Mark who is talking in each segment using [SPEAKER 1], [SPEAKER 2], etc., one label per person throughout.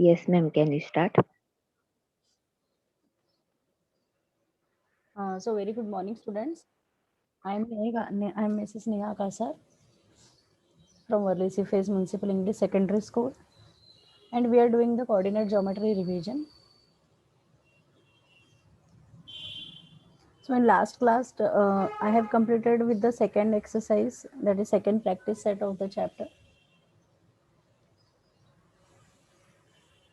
[SPEAKER 1] Yes, ma'am. Can you start?
[SPEAKER 2] So very good morning, students. I'm Mrs. Neha Kasar from Varlesi Phase Municipal English Secondary School, and we are doing the coordinate geometry revision. So in last class, I have completed with the second exercise, that is second practice set of the chapter.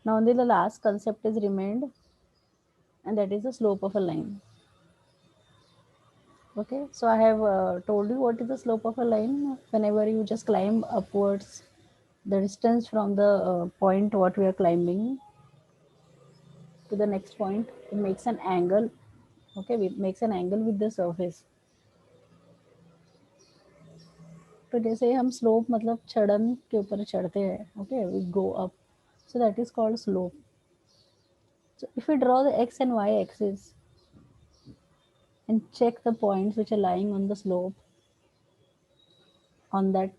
[SPEAKER 2] Now only the last concept is remained, and that is the slope of a line. Okay, so I have told you what is the slope of a line. Whenever you just climb upwards, the distance from the point what we are climbing to the next point, it makes an angle. Okay, it makes an angle with the surface. तो जैसे हम slope मतलब चढ़न के ऊपर चढ़ते हैं, okay, we go up, so that is called slope. So if we draw the x and y axis and check the points which are lying on the slope on that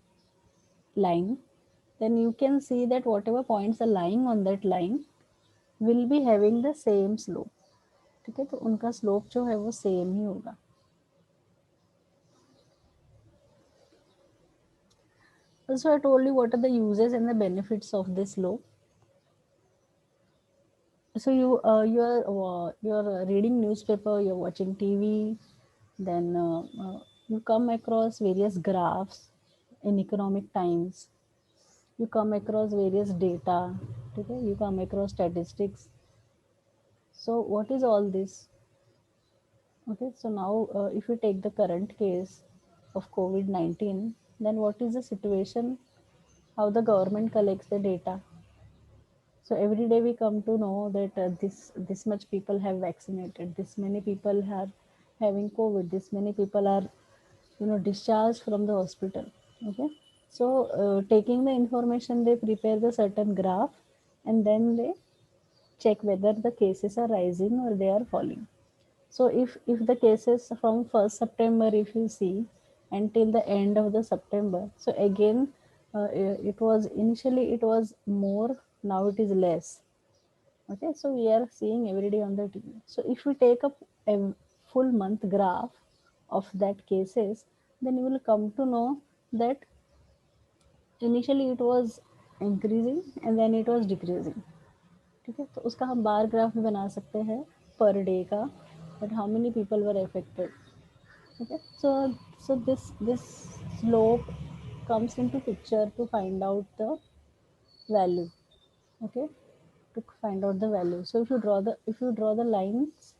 [SPEAKER 2] line, then you can see that whatever points are lying on that line will be having the same slope. ठीक है, तो उनका slope जो है वो same ही होगा. Also, I told you what are the uses and the benefits of this slope. So you're reading newspaper, you're watching TV, then you come across various graphs in economic times. You come across various data. Okay, you come across statistics. So what is all this? Okay, so now if you take the current case of COVID-19, then what is the situation? How the government collects the data? So every day we come to know that this much people have vaccinated, this many people are having COVID, this many people are discharged from the hospital. Okay, so taking the information, they prepare the certain graph, and then they check whether the cases are rising or they are falling. So if the cases from 1st September, if you see, until the end of the September, so again it was initially it was more, now it is less. Okay, so we are seeing every day on the TV. So if we take up a full month graph of that cases, then you will come to know that initially it was increasing and then it was decreasing. ठीक है, तो उसका हम bar graph भी बना सकते हैं per day का, that how many people were affected. Okay, so this slope comes into picture to find out the value. Okay, to find out the value. So if you draw the lines,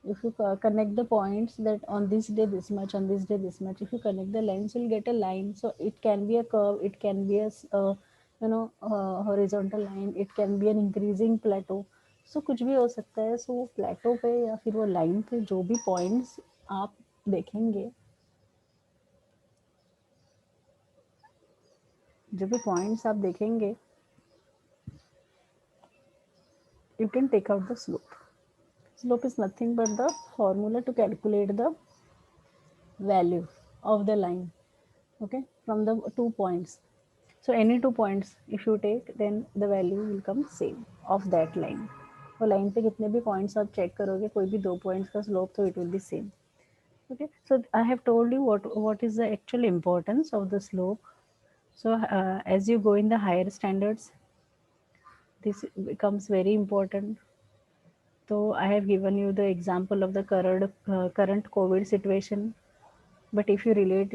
[SPEAKER 2] if you connect the points that on this day this much, on this day this much, if you connect the lines, you'll get a line. So it can be a curve, it can be a horizontal line, it can be an increasing plateau. So कुछ भी हो सकता है. So वो plateau पे या फिर वो line पे जो भी points आप देखेंगे, जो भी points आप देखेंगे, you can take out the slope. Slope is nothing but the formula to calculate the value of the line, okay, from the 2 points. So any 2 points if you take, then the value will come same of that line. तो line पे कितने भी points आप check करोगे, कोई भी 2 points का slope, तो it will B same. Okay, so I have told you what is the actual importance of the slope. So as you go in the higher standards, this becomes very important. So I have given you the example of the current COVID situation. But if you relate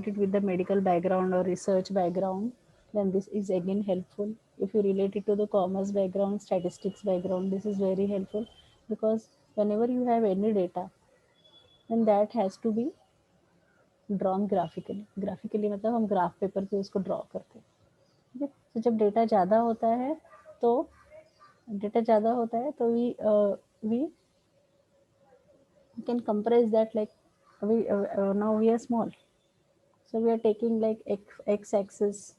[SPEAKER 2] it with the medical background or research background, then this is again helpful. If you relate it to the commerce background, statistics background, this is very helpful, because whenever you have any data, then that has to be drawn graphically. Graphically मतलब हम graph paper पे उसको draw करते हैं. ठीक है, तो जब तो डेटा ज़्यादा होता है तो we can compress that, like we now we are small. So we are taking like x axis,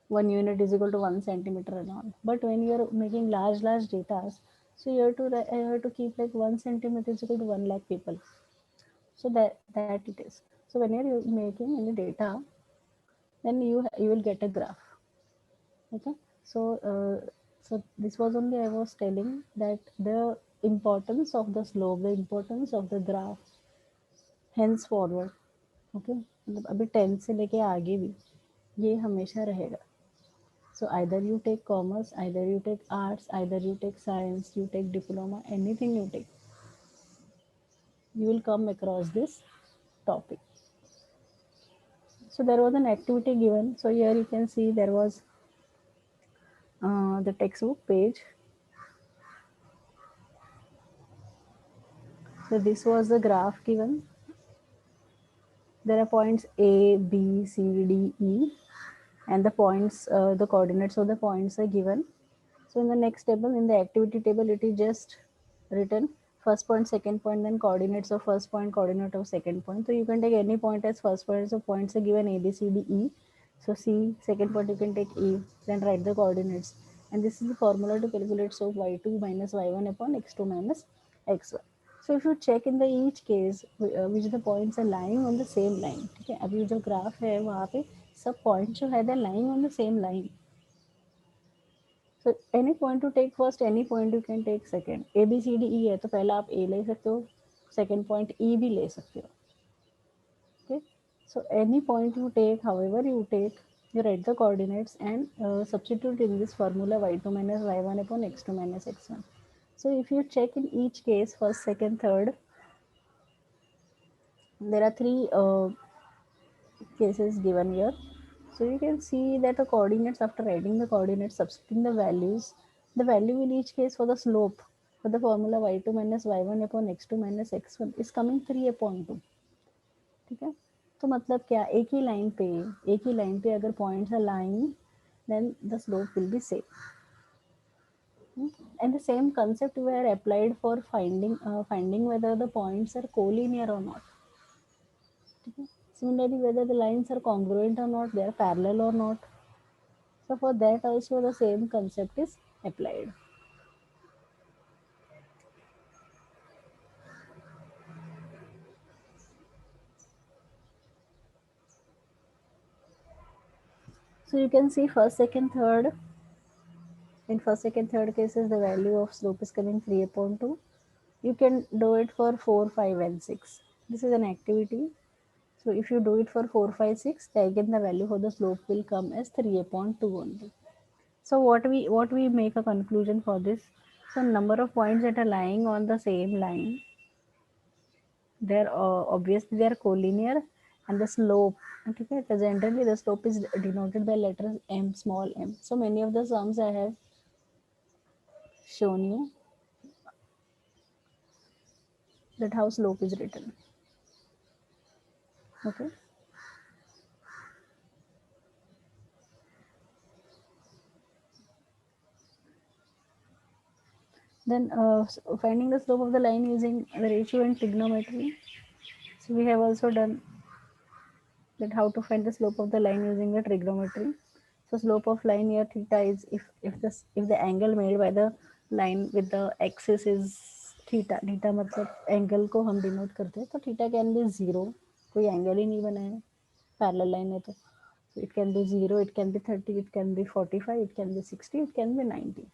[SPEAKER 2] 1 unit is equal to 1 centimeter and all. But when you are making large data, so you have to keep like 1 centimeter is equal to 1 lakh people. So that it is. So whenever you're making any data, then you will get a graph. Okay. So So this was only I was telling that the importance of the slope, the importance of the graph hence forward. Okay, मतलब अभी 10 से लेके आगे भी ये हमेशा रहेगा. So either you take commerce, either you take arts, either you take science, you take diploma, anything you take, you will come across this topic. So there was an activity given. So here you can see there was the textbook page. So this was the graph given. There are points A, B, C, D, E, and the points, the coordinates of the points are given. So in the next table, in the activity table, it is just written first point, second point, then coordinates of first point, coordinate of second point. So you can take any point as first point. So points are given A, B, C, D, E. So C, second point you can take E, then write the coordinates. And this is the formula to calculate slope y2 minus y1 upon x2 minus x1. So if you check in the each case which the points are lying on the same line, ठीक है. अभी जो graph है वहाँ पे सब point जो है they're lying on the same line. So any point to take first, any point you can take second. A B C D E है तो पहला आप A ले सकते हो, second point E भी ले सकते हो. Okay. So any point you take, however you take, you write the coordinates and substitute in this formula y2 minus y1 upon x2 minus x1. So if you check in each case, first, second, third, there are three cases given here. So you can see that the coordinates, after writing the coordinates, substituting the value in each case for the slope for the formula y2 minus y1 upon x2 minus x1 is coming 3 upon 2. ठीक है. तो मतलब क्या, एक ही line पे अगर points are lying then the slope will be same. And the same concept were applied for finding whether the points are collinear or not. Similarly, whether the lines are congruent or not, they are parallel or not. So for that also the same concept is applied. So you can see first, second, third. In first, second, third cases, the value of slope is coming 3 upon 2. You can do it for 4, 5, and 6. This is an activity. So if you do it for 4, 5, 6, then again the value for the slope will come as 3 upon 2 only. So what we make a conclusion for this? So number of points that are lying on the same line, they're obviously they're collinear, and the slope, okay, generally the slope is denoted by letters m, small m. So many of the sums I have shown you that how slope is written. Okay. Then finding the slope of the line using the ratio and trigonometry. So we have also done that how to find the slope of the line using the trigonometry. So slope of line here theta is if the angle made by the line with the axis is theta. Theta मतलब angle को हम denote करते हैं, तो theta can be 0, कोई angle ही नहीं बना है, parallel line है तो. So it can be 0, it can be 30, it can be 45, it can be 60, it can be 90.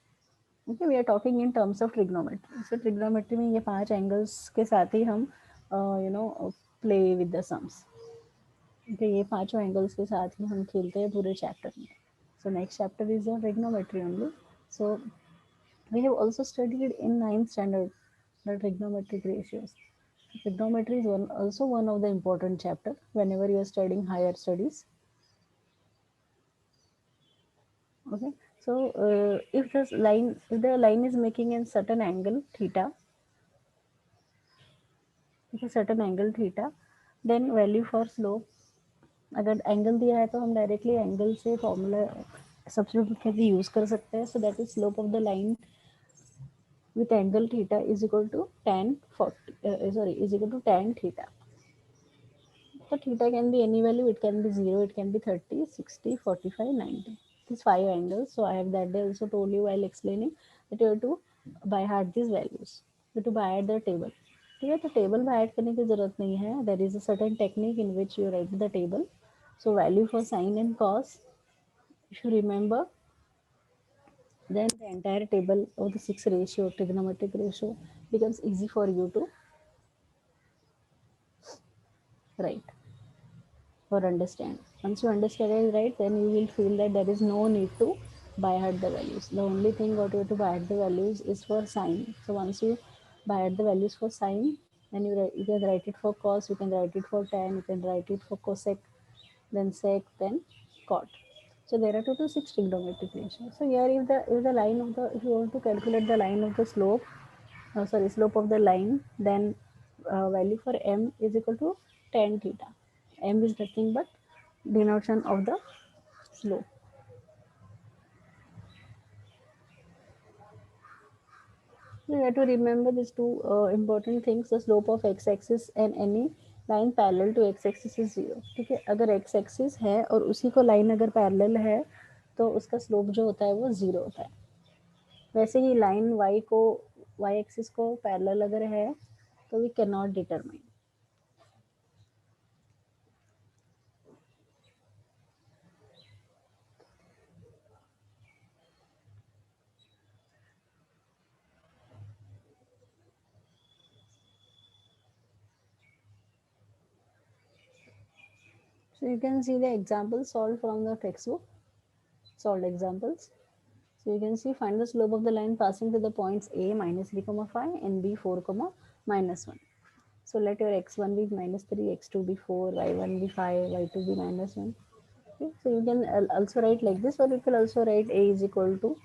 [SPEAKER 2] Okay, we are talking in terms of trigonometry. So trigonometry में ये 5 angles के साथ ही हम play with the sums. तो ये 5 angles के साथ ही हम खेलते हैं पूरे चैप्टर में. So next chapter is the trigonometry only. So we have also studied in 9th standard the trigonometric ratios. Trigonometry is also one of the important chapter whenever you are studying higher studies. Okay, so if the line is making a certain angle theta, with a certain angle theta, then value for slope, अगर angle दिया है तो हम directly angle से formula substitute करके use कर सकते हैं. So that is slope of the line with angle theta is equal to tan 40 is equal to tan theta. So theta can be any value, it can be 0, it can be 30, 60, 45, 90. These 5 angles. So I have that day also told you while explaining that you have to by heart these values. You have to by heart the table. ठीक है, तो table में add करने की जरूरत नहीं है. There is a certain technique in which you write the table. So value for sine and cos, you should remember then the entire table of the 6 ratio, trigonometric ratio, becomes easy for you to write or understand. Once you understand it, right, then you will feel that there is no need to by heart the values. The only thing what you have to by heart the values is for sine. So once you by heart the values for sine, then you can write it for cos, you can write it for tan, you can write it for cosec, then sec, then cot. So there are total 6 trigonometric ratios. So here if the line of the if you want to calculate the line of the slope, slope of the line, then value for m is equal to tan theta. M is nothing but denotation of the slope. So you have to remember these two important things. The slope of x-axis and any line parallel to x-axis is 0. ठीक है, अगर x-axis है और उसी को line अगर parallel है तो उसका slope जो होता है वो 0 होता है. वैसे ही line y axis को parallel अगर है तो we cannot determine. So you can see the examples solved from the textbook. Solved examples. So you can see find the slope of the line passing to the points A minus 3 comma 5 and B 4 comma minus 1. So let your x1 be minus 3, x2 be 4, y1 be 5, y2 be minus 1. Okay. So you can also write like this, or you can also write A is equal to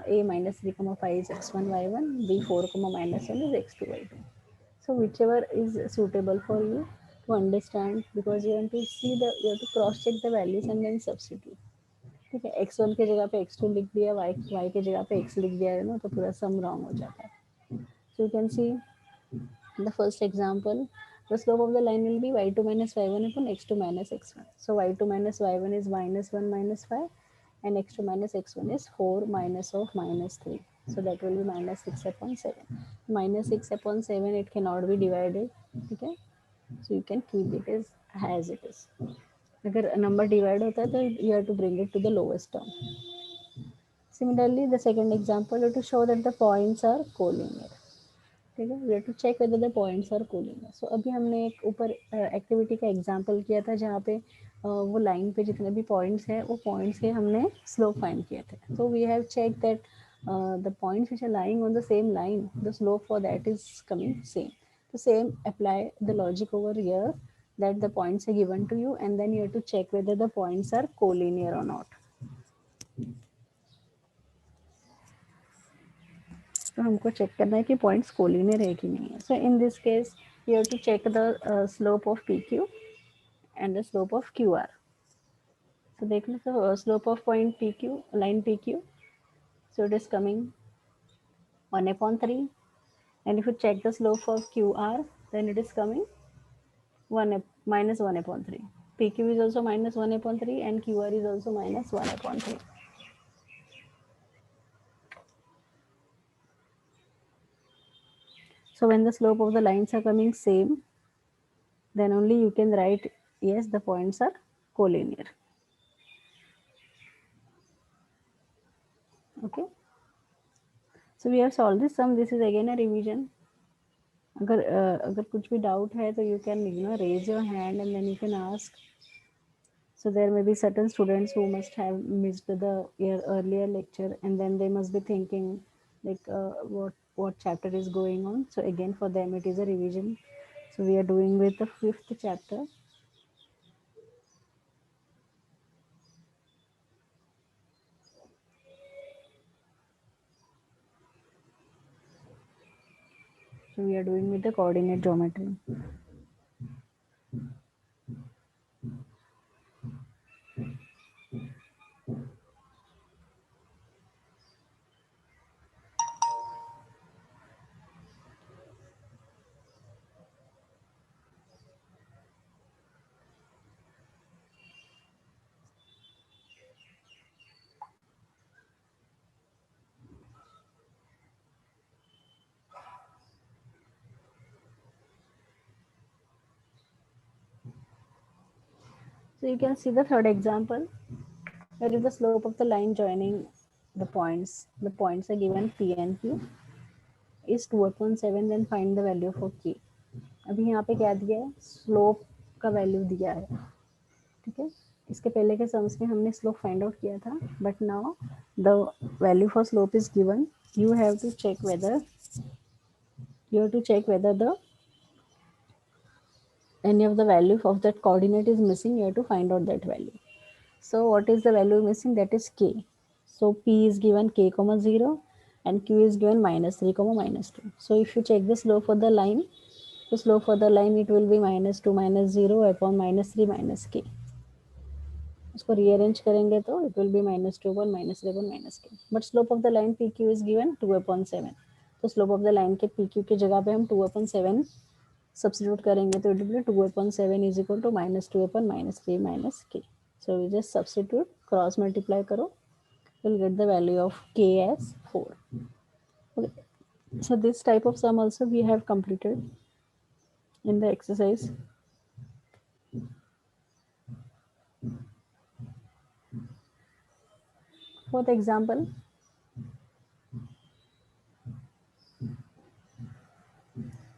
[SPEAKER 2] A minus 3 comma 5 is x1 y1, B 4 comma minus 1 is x2 y2. So whichever is suitable for you to understand, because you want to see you have to cross check the values and then substitute. ठीक है, x1 की जगह पे x2 लिख दिया, y की जगह पे x लिख दिया है ना, तो पूरा सम रॉन्ग हो जाता है. So you can see the first example, the slope of the line will be y2 minus y1 upon x2 minus x1. So y2 minus y1 is minus 1 minus 5 and x2 minus x1 is 4 minus of minus 3. So that will be minus 6 upon 7. Minus 6 upon 7, it cannot be divided. Okay. So you can keep it as it is. अगर number divide होता है तो you have to bring it to the lowest term. Similarly, the second example is to show that the points are collinear. ठीक है, we have to check whether the points are collinear. So अभी हमने एक ऊपर activity का example किया था जहाँ पे वो लाइन पे जितने भी पॉइंट्स हैं वो पॉइंट्स के हमने स्लोप फाइंड किए थे. So we have check that the points which are lying on the same line, the slope for that is coming same. तो same apply the logic over here that the points are given to you and then you have to check whether the points are collinear or not. तो हमको check करना है कि points collinear है कि नहीं है. So in this case you have to check the slope of P Q and the slope of Q R. So देख लो, तो slope of point P Q, line P Q, so it is coming 1/3, and if you check the slope of QR, then it is coming 1/3. PQ is also -1/3 and QR is also -1/3. So when the slope of the lines are coming same, then only you can write yes, the points are collinear. Okay. So we have solved this sum. This is again a revision. अगर कुछ भी doubt है तो you can raise your hand and then you can ask. So there may be certain students who must have missed the earlier lecture and then they must be thinking like what chapter is going on. So again for them it is a revision. So we are doing with the 5th chapter. So we are doing with the coordinate geometry. So you can see the third example. Where is the slope of the line joining the points are given P and Q is 2/7, then find the value for K. अभी यहाँ पे क्या दिया है, slope का value दिया है, ठीक है. इसके पहले के सम्स में हमने स्लोप फाइंड आउट किया था, but now the value for slope is given. You have to check whether the any of the value of that coordinate is missing. You have to find out that value. So what is the value missing? That is K. So P is given K comma 0 and Q is given -3 comma -2. So if you check the slope for the line, the slope for the line, it will be -2 -0 upon -3 minus K. उसको rearrange करेंगे तो it will be -2 upon -3 upon -K. But slope of the line PQ is given 2/7. तो slope of the line के PQ की जगह पे हम 2/7 substitute करेंगे तो it will be 2/7 is equal to -2/3 minus K. So we just substitute, cross multiply करो, you'll get the value of K as 4. Okay. So this type of sum also we have completed in the exercise. For the example,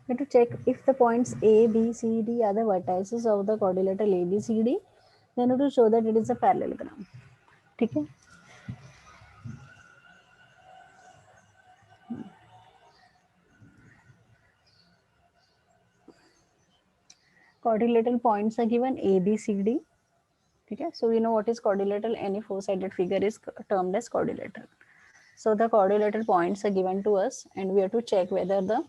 [SPEAKER 2] we have to check if the points A, B, C, D are the vertices of the quadrilateral ABCD, then we have to show that it is a parallelogram. ठीक है. Quadrilateral points are given A, B, C, D. Okay, so we know what is quadrilateral. Any four-sided figure is termed as quadrilateral. So the quadrilateral points are given to us, and we have to check whether the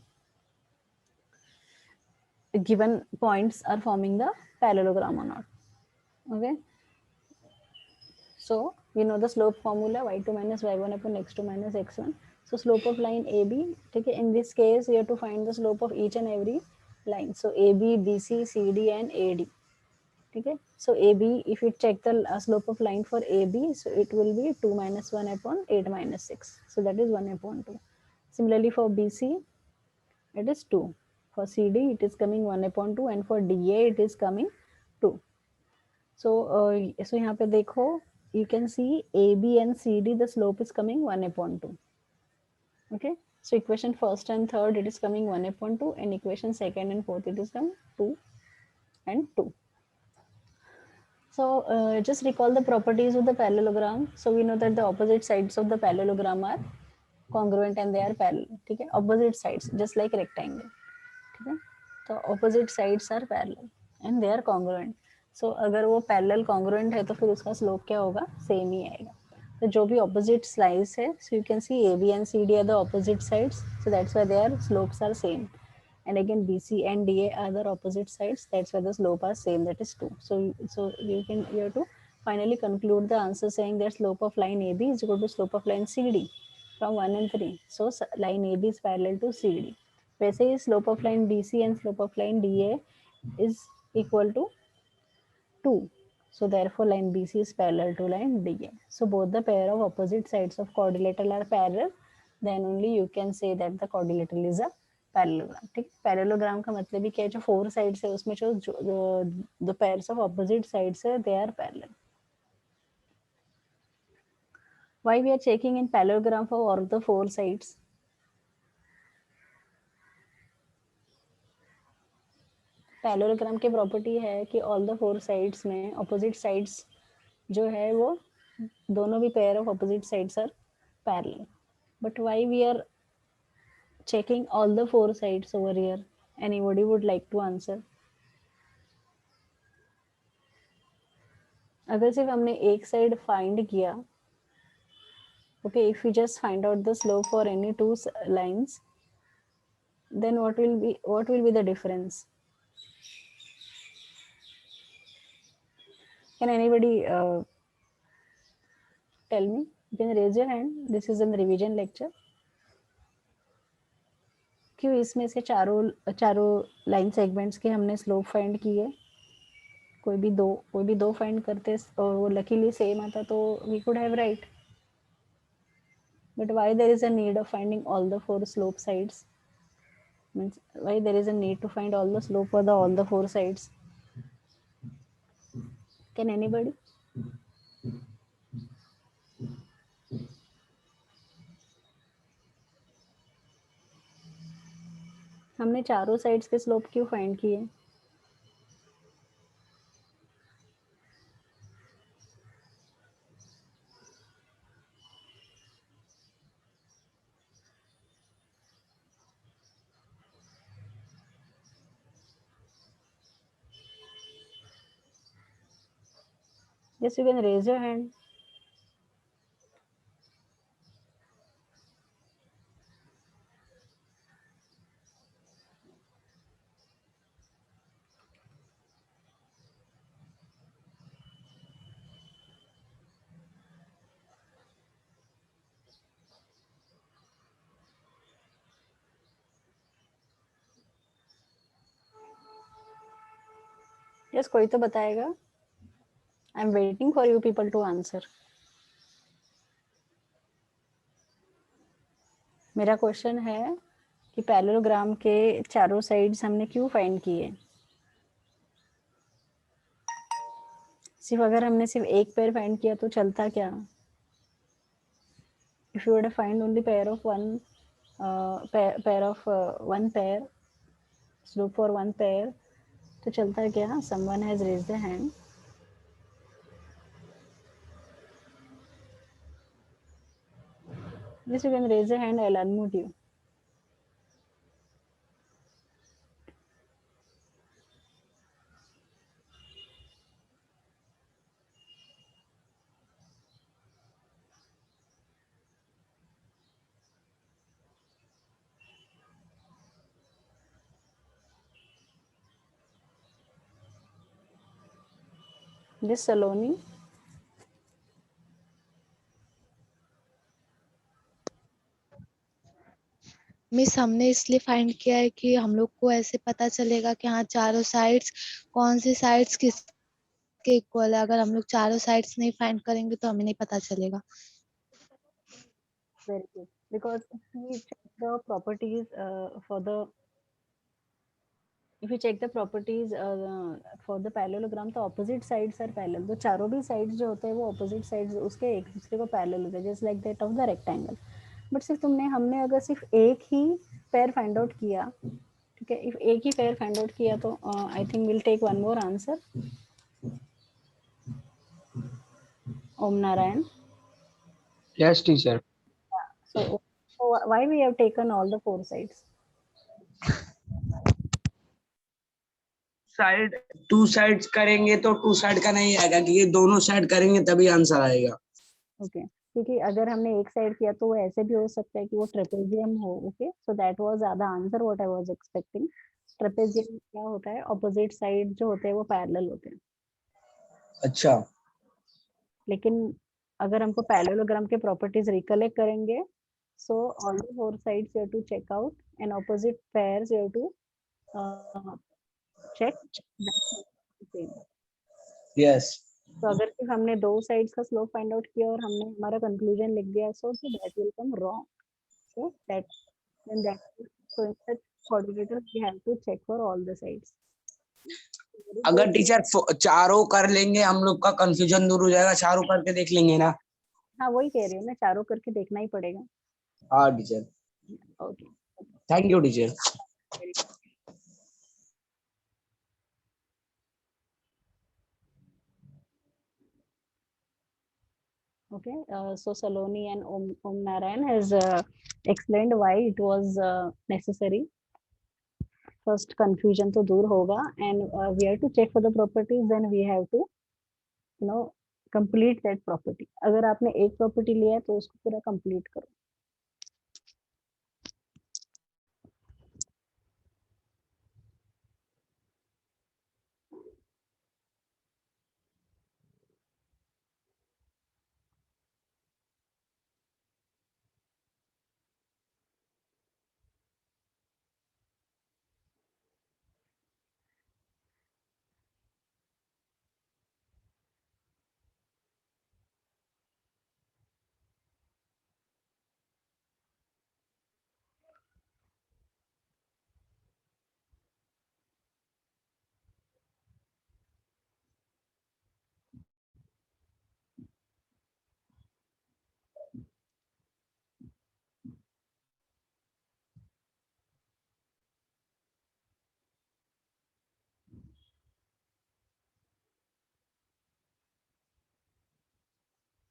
[SPEAKER 2] given points are forming the parallelogram or not. Okay, so we know the slope formula, y2 minus y1 upon x2 minus x1. So slope of line AB. Okay, in this case, we have to find the slope of each and every line. So AB, BC, CD, and AD. Okay, so AB, if you check the slope of line for AB, so it will be 2 minus 1 upon 8 minus 6. So that is 1 upon 2. Similarly for BC, it is 2. For CD, it is coming 1 upon 2, and for DA, it is coming 2. So यहाँ पे देखो, you can see AB and CD, the slope is coming 1 upon 2. Okay, so equation first and third, it is coming 1 upon 2, and equation second and fourth, it is coming 2 and 2. So just recall the properties of the parallelogram. So we know that the opposite sides of the parallelogram are congruent and they are parallel. Okay, opposite sides, just like rectangle. Okay, so opposite sides are parallel and they are congruent. So अगर वो parallel congruent है तो फिर उसका slope क्या होगा, same ही आएगा. तो जो भी opposite sides है, so you can see AB and CD are the opposite sides, so that's why their slopes are same. And again BC and DA are the opposite sides, that's why the slope are same, that is 2. So you have to finally conclude the answer saying that slope of line AB is equal to slope of line CD from 1 and 3. So line AB is parallel to CD. वैसे ही slope of line BC and slope of line DA is equal to 2. So therefore line BC is parallel to line DA. So both the pair of opposite sides of quadrilateral are parallel, then only you can say that the quadrilateral is a parallelogram. ठीक, parallelogram का मतलब ही क्या है, जो four sides है उसमें जो the pairs of opposite sides है, they are parallel. Why we are checking in parallelogram for all the four sides? Parallelogram की प्रॉपर्टी है कि ऑल द फोर साइड्स में ऑपोजिट साइड्स जो है वो दोनों भी pair of opposite sides are parallel. But why we are checking all the four sides over here? Anybody would like to answer? अगर सिर्फ हमने एक साइड फाइंड किया, okay, if we just find out the slope for any two lines, then what will be the difference? Can anybody tell me? You can raise your hand. This is a revision lecture. क्यों इसमें से चारों line segments के हमने slope find किए? कोई भी दो फाइंड करते और वो लकीली सेम आता तो we could have right. But why there is a need of finding all the four slope sides? Means why there is a need to find all the slope for all the four sides? Can anybody? हमने चारों sides के slope क्यों find किए? Yes, you can raise your hand. Yes, कोई तो बताएगा. I'm waiting for you people to answer. मेरा question है कि पैरेललोग्राम के चारों साइड्स हमने क्यों फाइंड किए? सिर्फ अगर हमने सिर्फ एक पेयर फाइंड किया तो चलता क्या? If you would find only pair of one pair of one pair slope for one pair तो चलता क्या? Someone has raised their hand. Yes, you can raise your hand. I'll unmute you. This Saloni.
[SPEAKER 1] Miss हमने इसलिए find किया है कि हम लोग को ऐसे पता चलेगा कि हाँ चारों साइड्स कौन सी साइड्स किसके इक्वल है। अगर हम लोग चारों साइड्स नहीं फाइंड करेंगे तो हमें नहीं पता चलेगा।
[SPEAKER 2] Very good. Because if we check the properties for the if you check the properties for the parallelogram तो opposite sides are parallel. तो चारों भी sides जो होते हैं वो opposite sides उसके एक दूसरे को parallel होते हैं just like that of the rectangle. But सिर्फ हमने अगर सिर्फ एक ही पेयर फाइंड आउट किया, ठीक है, इफ एक ही पेयर फाइंड आउट किया तो I think will take one more answer. Om Narayan.
[SPEAKER 3] Yes, teacher.
[SPEAKER 2] So why we have taken all the four sides?
[SPEAKER 3] Side two sides करेंगे तो टू साइड का नहीं आएगा, क्योंकि दोनों साइड करेंगे तभी आंसर आएगा.
[SPEAKER 2] ओके क्योंकि अगर हमने एक साइड किया तो वो ऐसे भी हो सकता है कि वो ट्रेपेजियम हो. Okay so that was the answer what I was expecting. Trapezium क्या होता है? ऑपोजिट साइड जो होते हैं वो पैरेलल होते हैं.
[SPEAKER 3] अच्छा.
[SPEAKER 2] लेकिन अगर हमको पैरेललोग्राम के प्रॉपर्टीज रिकलेक्ट करेंगे so all the four sides you have to check out and opposite pairs you have to check same.
[SPEAKER 3] Yes.
[SPEAKER 2] तो अगर सिर्फ हमने दो साइड्स का स्लोप फाइंड आउट किया और हमने हमारा कंक्लूजन लिख दिया so that will come wrong. So that then that so in such coordinators we have to check for all the sides.
[SPEAKER 3] अगर टीचर चारों कर लेंगे हम लोग का कंफ्यूजन दूर हो जाएगा, चारों करके देख लेंगे ना.
[SPEAKER 2] हाँ वही कह रही हूँ मैं, चारों करके देखना ही पड़ेगा.
[SPEAKER 3] हाँ teacher.
[SPEAKER 2] Okay
[SPEAKER 3] thank you teacher.
[SPEAKER 2] okay so Saloni and Om Narayan has explained why it was necessary. First confusion तो दूर होगा and we have to check for the properties, then we have to you know complete that property. अगर आपने एक property लिया है तो उसको पूरा कंप्लीट करो.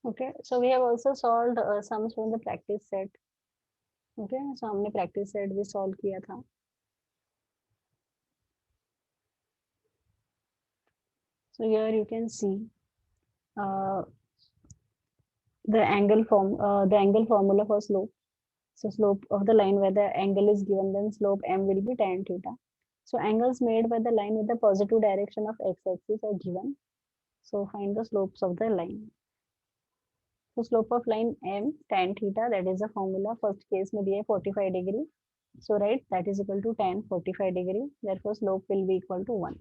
[SPEAKER 2] Okay, so we have also solved sums from the practice set. Okay, so हमने practice set भी solve किया था. So here you can see the angle formula for slope. So slope of the line where the angle is given, then slope m will be tan theta. So angles made by the line with the positive direction of x-axis are given. So find the slopes of the line. So slope of line m tan theta, that is the formula. First case में दिया है 45 degree. So right, that is equal to tan 45 degree. Therefore slope will be equal to 1.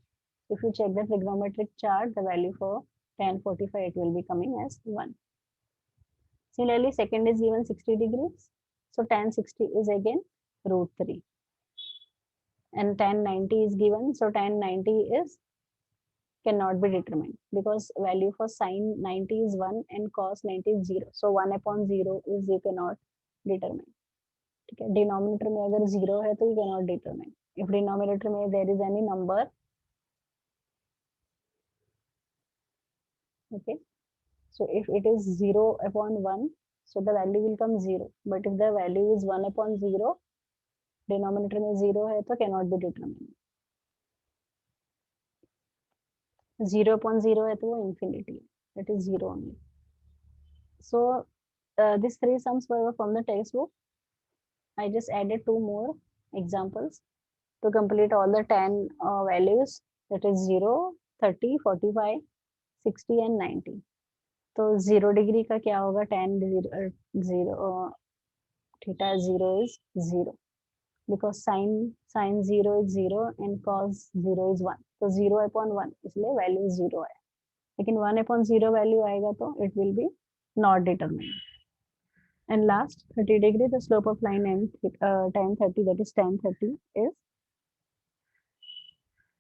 [SPEAKER 2] If you check the trigonometric chart, the value for tan 45 it will be coming as 1. Similarly, second is given 60 degrees. So tan 60 is again root 3. And tan 90 is given. So tan 90 is cannot be determined because value for sine 90 is 1 and cos 90 is 0. So 1 upon 0 is you cannot determine. ठीक है, denominator में अगर 0 है तो you cannot determine. If denominator में there is any number, okay, so if it is 0 upon 1, so the value will come 0. But if the value is 1 upon 0, denominator में 0 है तो cannot be determined. 0 upon 0 है तो वो infinity, that is 0 only. So these three sums were from the textbook. I just added 2 more examples to complete all the 10 values, that is 0, 30, 45, 60 and 90. तो 0 degree का क्या होगा, tan 0 theta 0 is 0 because sin 0 is 0 and cos 0 is 1. तो 0 upon 1 इसलिए value 0 है. लेकिन 1 upon 0 value आएगा तो it will be not determined. And last 30 degree, the slope of line m tan 30, that is tan 30 is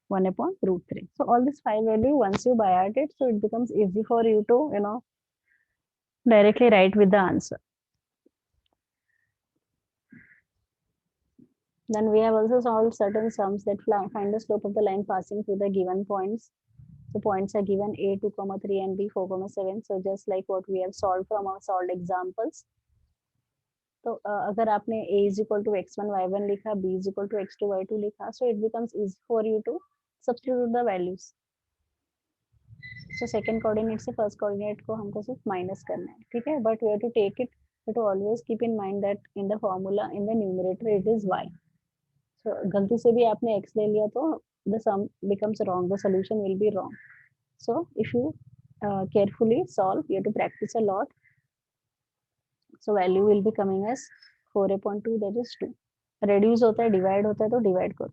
[SPEAKER 2] 1 upon root 3. So all these 5 value, once you by heart it, so it becomes easy for you to directly write with the answer. Then we have also solved certain sums that find the slope of the line passing through the given points. So points are given a 2, 3 and b 4, 7. So just like what we have solved from our solved examples. तो अगर आपने a is equal to x1 y1 लिखा, b is equal to x2 y2 लिखा, so it becomes easy for you to substitute the values. So second coordinate से first coordinate को हमको सिर्फ minus करना है, ठीक है? But we have to take it, we have to always keep in mind that in the formula, in the numerator, it is y. So गलती से भी आपने x ले लिया तो the sum becomes wrong, the solution will be wrong. So if you carefully solve, you have to practice a lot. So value will be coming as 4/2, that is 2. Reduce होता है, divide होता है तो divide करो.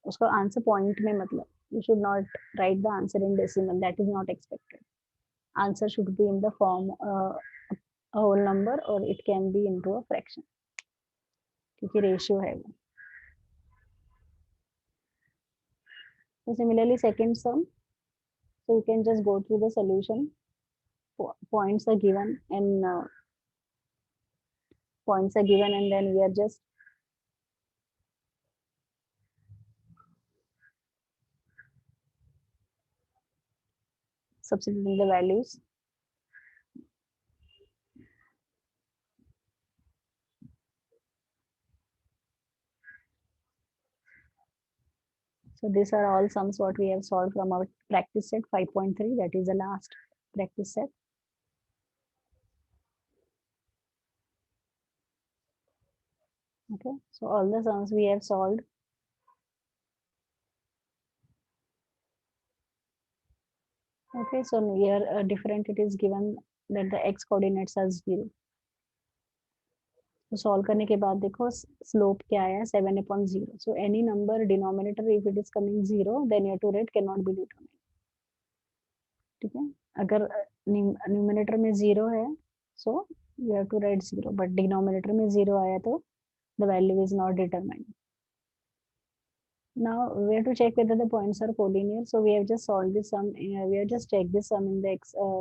[SPEAKER 2] उसको answer point में मतलब. You should not write the answer in decimal. That is not expected. Answer should be in the form a whole number or it can be into a fraction. क्योंकि ratio है वो. So similarly, second sum. So you can just go through the solution. Points are given and then we are just substituting the values. So these are all sums what we have solved from our practice set 5.3, that is the last practice set. Okay, so all the sums we have solved. Okay, so here different it is given that the x coordinates are 0. तो solve करने के बाद देखो slope क्या आया 7/0. So any number denominator if it is coming 0 then your to rate can not be determined. ठीक है, अगर न्यूमिनेटर में 0 है so you have to write 0, but denominator में 0 आया तो the value is not determined. Now we have to check whether the points are collinear. So we have just solved this sum. We have just checked this sum in the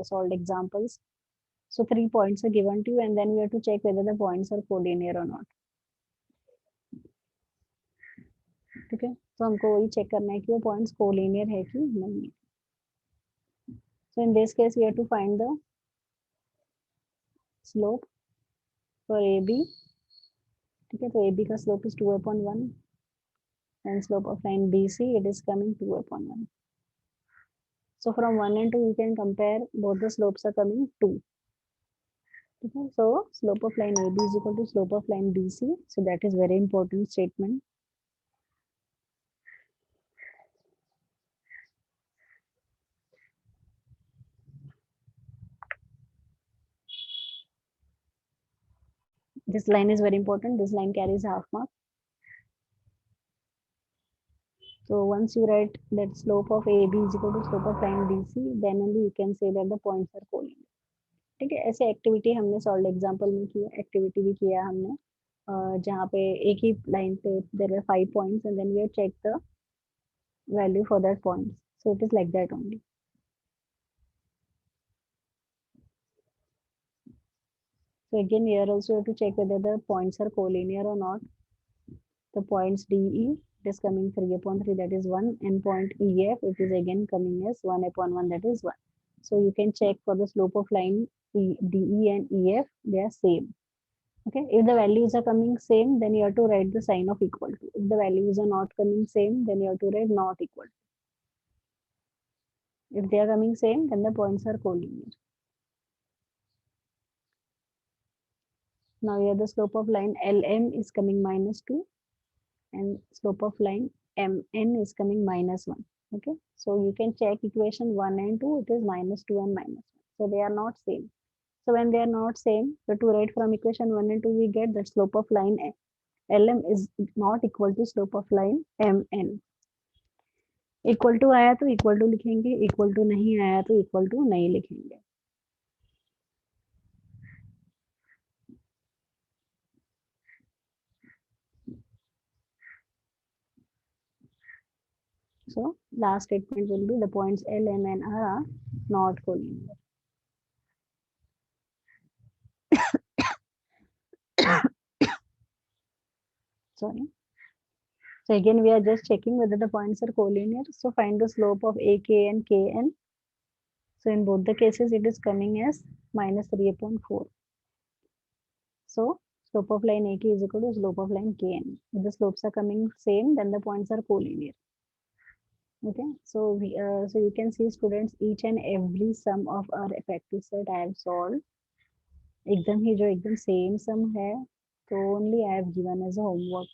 [SPEAKER 2] solved examples. So 3 points are given to you, and then we have to check whether the points are collinear or not. ठीक है, तो हमको वही check करना है कि वो points collinear है कि नहीं. So in this case we have to find the slope for AB. ठीक है, तो AB का slope is 2/1 and slope of line BC it is coming 2/1. So from 1 and 2 you can compare both the slopes are coming 2. Okay, so slope of line AB is equal to slope of line BC. So that is very important statement. This line is very important. This line carries half mark. So once you write that slope of AB is equal to slope of line BC, then only you can say that the points are collinear. ठीक है, ऐसे activity हमने solve example में किया, activity भी किया हमने, जहाँ पे एक ही लाइन पे there are 5 points and then we check the value for that points. So it is like that only. So again here also you have to check whether the points are collinear or not. The points DE it is coming 3/3, that is 1, and point EF it is again coming as 1/1, that is 1. So you can check for the slope of line DE and EF, they are same. Okay, if the values are coming same, then you have to write the sign of equal to. If the values are not coming same, then you have to write not equal to. If they are coming same, then the points are collinear. Now here the slope of line LM is coming -2 and slope of line MN is coming -1. Okay, so you can check equation 1 and 2, it is -2 and -1. So they are not same. So when they are not same, so to write from equation 1 and 2, we get that slope of line LM is not equal to slope of line MN. Equal to आया तो equal to लिखेंगे, equal to नहीं आया तो equal to नहीं लिखेंगे. So last statement will be the points L, M and R are not collinear. Sorry. So again we are just checking whether the points are collinear. So find the slope of AK and KN. So in both the cases it is coming as -3/4. So slope of line AK is equal to slope of line KN. If the slopes are coming same, then the points are collinear. Okay, so so you can see students, each and every sum of our effective set I have solved. एकदम ही जो एकदम same सम है, तो only I have given as a homework.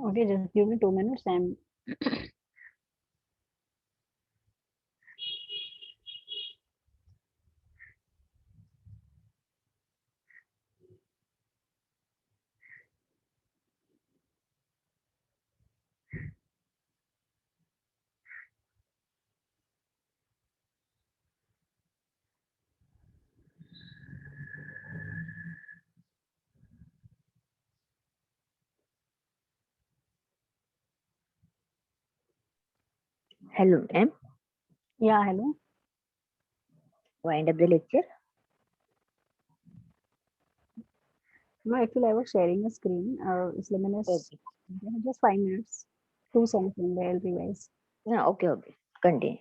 [SPEAKER 2] Okay, just give me 2 minutes. I'm
[SPEAKER 4] Hello, ma'am.
[SPEAKER 2] yeah, hello.
[SPEAKER 4] Wind up the lecture.
[SPEAKER 2] No, actually I was sharing a screen. इसलिए मैंने
[SPEAKER 4] Okay.
[SPEAKER 2] just 5 minutes. 2 seconds only I'll revise.
[SPEAKER 4] No, okay. Continue.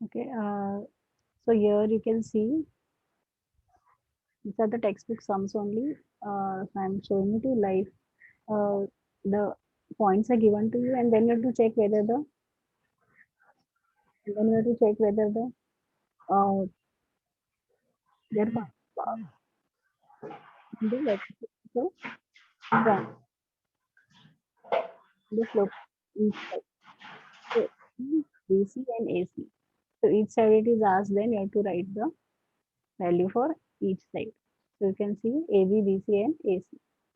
[SPEAKER 2] Okay, so here you can see these are the textbook sums only. So I'm showing it to you live. The points are given to you, and then you have to check whether the uh, their in the vertical triangle, the slope each side. So BC and AC. So each side it is asked, then you have to write the value for each side. So you can see AB, BC and AC.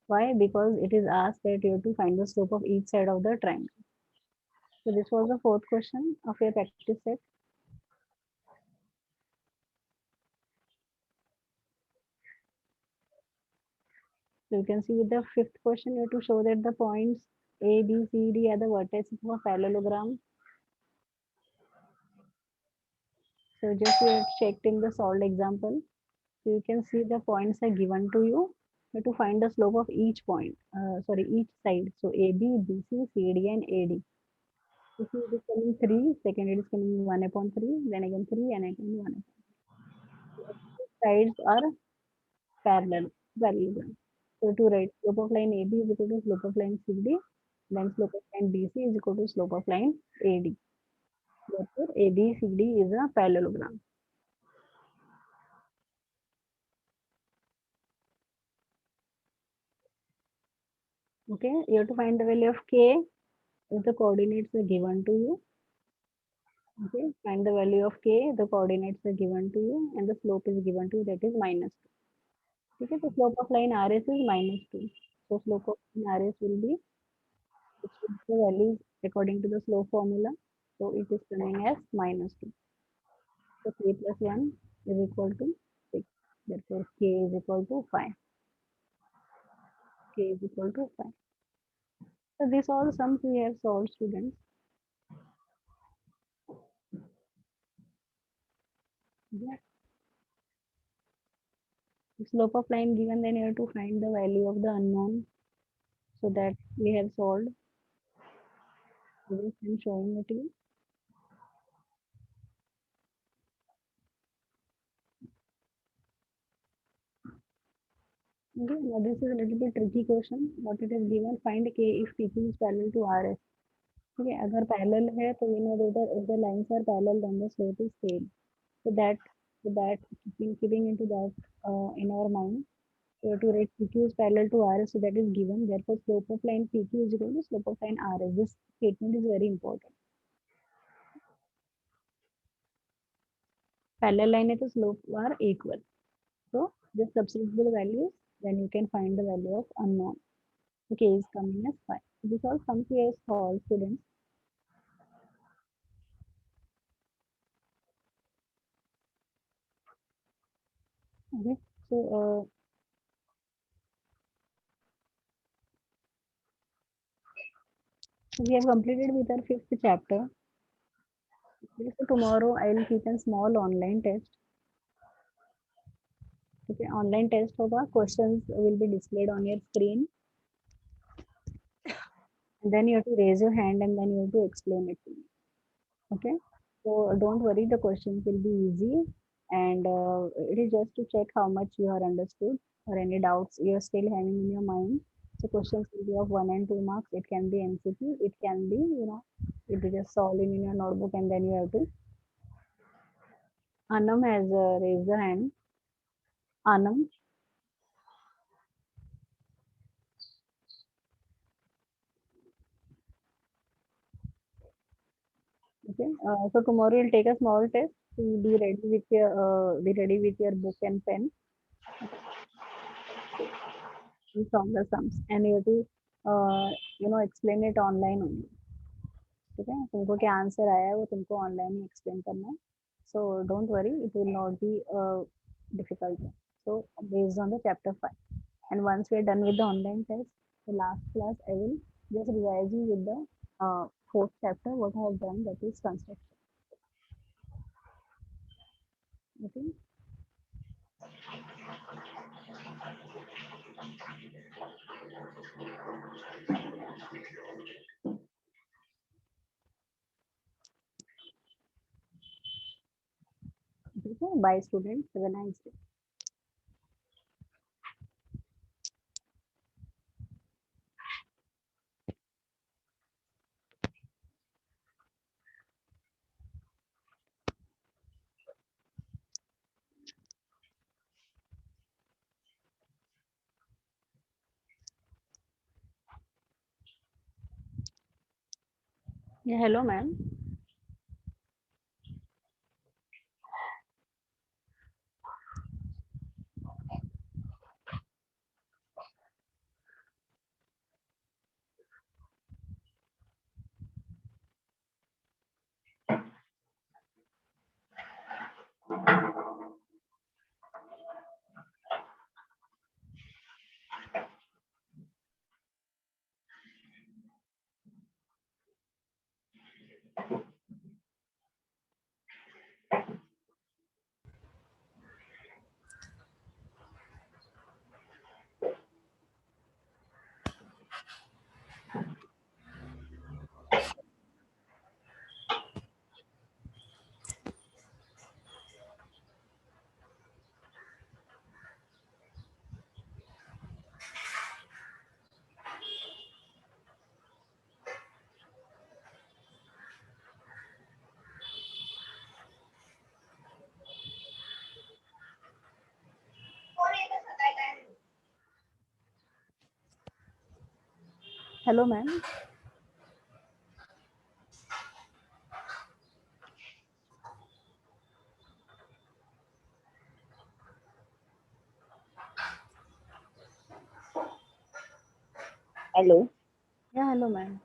[SPEAKER 2] Why? Because it is asked that you have to find the slope of each side of the triangle. So this was the fourth question of your practice set. So you can see with the fifth question, you have to show that the points A, B, C, D are the vertices of a parallelogram. So just you have checked in the solved example. So you can see the points are given to you. You have to find the slope of each point, each side. So AB, BC, CD and AD. If it is coming 3, second it is coming 1 upon 3, then again 3 and again 1 upon 3. Sides are parallelogram. So to write slope of line AB is equal to slope of line CD, then slope of line BC is equal to slope of line AD. Therefore, ABCD is a parallelogram. Okay, you have to find the value of K if the coordinates are given to you. Okay, find the value of K, the coordinates are given to you, and the slope is given to you, that is -2. Okay, the slope of line RS is -2. So slope of line RS will be, which is the value according to the slope formula. So it is coming as -2. So K plus 1 is equal to 6. Therefore, K is equal to 5. K is equal to 5. So this all sums we have solved, students. Yeah. Slope of line given, then you have to find the value of the unknown. So that we have solved. This I'm showing it to you. Okay, now this is a little bit tricky question. What it is given, find K if PQ is parallel to RS. Okay, अगर parallel है तो we know that if the lines are parallel then the slope is same. So that keeping into that in our mind, we have to write PQ is parallel to RS, so that is given. Therefore, slope of line PQ is equal to slope of line RS. This statement is very important. Parallel line है तो slope are equal. So just substitute the values, then you can find the value of unknown. Okay, is coming as 5. This all sums we have solved, students. Okay, so we have completed with our 5th chapter. Okay, so tomorrow I will keep a small online test. Okay, online test होगा, questions will be displayed on your screen. And then you have to raise your hand and then you have to explain it to me. Okay, so don't worry, the questions will be easy, and it is just to check how much you are understood or any doubts you are still having in your mind. So questions will be of 1 and 2 marks. It can be MCQ, it can be, you just solve in your notebook and then you have to. Anam has raised the hand. Anam. Okay. So tomorrow you'll take a small test. So be ready with your book and pen. You solve the sums, and you have to explain it online only. ठीक है, तुमको क्या answer आया है वो तुमको online ही explain करना है. So don't worry, it will not be difficult. So based on the chapter 5, and once we are done with the online test, the last class I will just revise you with the fourth chapter what I have done, that is construction. Okay. Okay, bye students. Have a nice day. Yeah, hello ma'am. Hello ma'am.
[SPEAKER 4] Hello.
[SPEAKER 2] Yeah, hello ma'am.